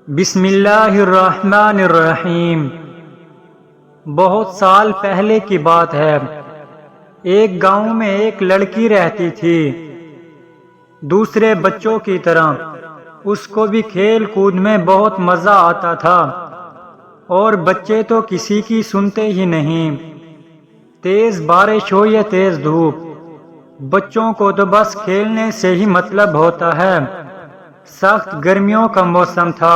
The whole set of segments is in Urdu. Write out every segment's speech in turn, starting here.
بسم اللہ الرحمن الرحیم۔ بہت سال پہلے کی بات ہے۔ ایک گاؤں میں ایک لڑکی رہتی تھی، دوسرے بچوں کی طرح اس کو بھی کھیل کود میں بہت مزہ آتا تھا، اور بچے تو کسی کی سنتے ہی نہیں۔ تیز بارش ہو یا تیز دھوپ، بچوں کو تو بس کھیلنے سے ہی مطلب ہوتا ہے۔ سخت گرمیوں کا موسم تھا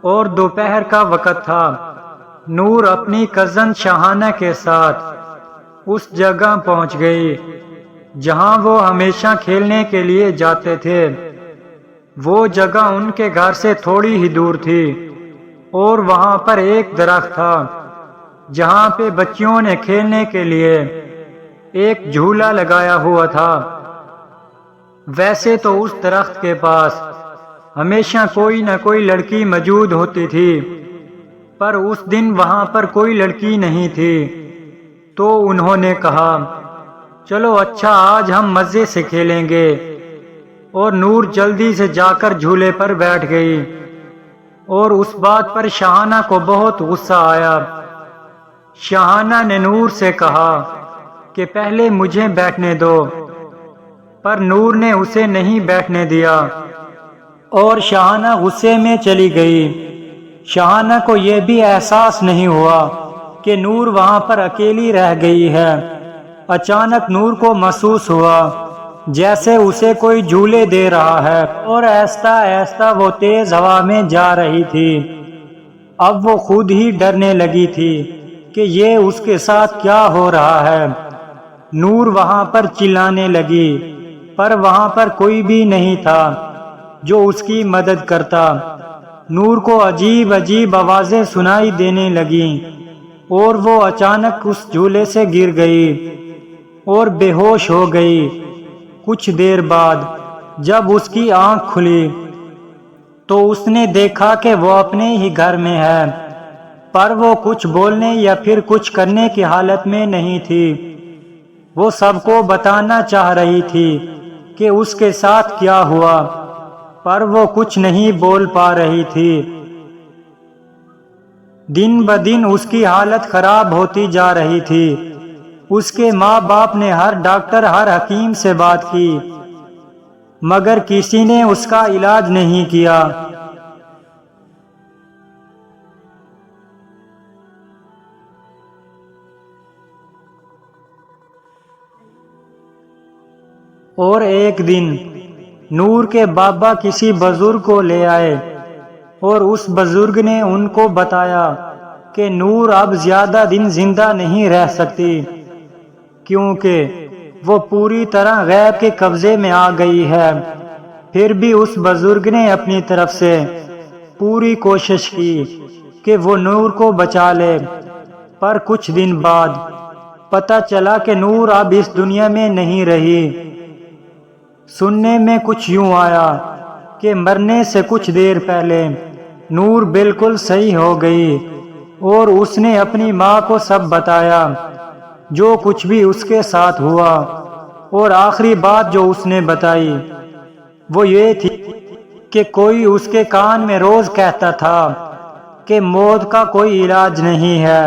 اور دوپہر کا وقت تھا۔ نور اپنی کزن شاہانہ کے ساتھ اس جگہ پہنچ گئی جہاں وہ ہمیشہ کھیلنے کے لیے جاتے تھے۔ وہ جگہ ان کے گھر سے تھوڑی ہی دور تھی، اور وہاں پر ایک درخت تھا جہاں پہ بچیوں نے کھیلنے کے لیے ایک جھولا لگایا ہوا تھا۔ ویسے تو اس درخت کے پاس ہمیشہ کوئی نہ کوئی لڑکی موجود ہوتی تھی، پر اس دن وہاں پر کوئی لڑکی نہیں تھی۔ تو انہوں نے کہا، چلو اچھا آج ہم مزے سے کھیلیں گے، اور نور جلدی سے جا کر جھولے پر بیٹھ گئی، اور اس بات پر شاہانہ کو بہت غصہ آیا۔ شاہانہ نے نور سے کہا کہ پہلے مجھے بیٹھنے دو، پر نور نے اسے نہیں بیٹھنے دیا، اور شاہانہ غصے میں چلی گئی۔ شاہانہ کو یہ بھی احساس نہیں ہوا کہ نور وہاں پر اکیلی رہ گئی ہے۔ اچانک نور کو محسوس ہوا جیسے اسے کوئی جھولے دے رہا ہے، اور آہستہ آہستہ وہ تیز ہوا میں جا رہی تھی۔ اب وہ خود ہی ڈرنے لگی تھی کہ یہ اس کے ساتھ کیا ہو رہا ہے۔ نور وہاں پر چلانے لگی، پر وہاں پر کوئی بھی نہیں تھا جو اس کی مدد کرتا۔ نور کو عجیب عجیب آوازیں سنائی دینے لگیں، اور وہ اچانک اس جھولے سے گر گئی اور بے ہوش ہو گئی۔ کچھ دیر بعد جب اس کی آنکھ کھلی تو اس نے دیکھا کہ وہ اپنے ہی گھر میں ہے، پر وہ کچھ بولنے یا پھر کچھ کرنے کی حالت میں نہیں تھی۔ وہ سب کو بتانا چاہ رہی تھی کہ اس کے ساتھ کیا ہوا، پر وہ کچھ نہیں بول پا رہی تھی۔ دن بدن اس کی حالت خراب ہوتی جا رہی تھی۔ اس کے ماں باپ نے ہر ڈاکٹر ہر حکیم سے بات کی، مگر کسی نے اس کا علاج نہیں کیا۔ اور ایک دن نور کے بابا کسی بزرگ کو لے آئے، اور اس بزرگ نے ان کو بتایا کہ نور اب زیادہ دن زندہ نہیں رہ سکتی، کیونکہ وہ پوری طرح غیب کے قبضے میں آ گئی ہے۔ پھر بھی اس بزرگ نے اپنی طرف سے پوری کوشش کی کہ وہ نور کو بچا لے، پر کچھ دن بعد پتہ چلا کہ نور اب اس دنیا میں نہیں رہی۔ سننے میں کچھ یوں آیا کہ مرنے سے کچھ دیر پہلے نور بالکل صحیح ہو گئی، اور اس نے اپنی ماں کو سب بتایا جو کچھ بھی اس کے ساتھ ہوا۔ اور آخری بات جو اس نے بتائی وہ یہ تھی کہ کوئی اس کے کان میں روز کہتا تھا کہ موت کا کوئی علاج نہیں ہے،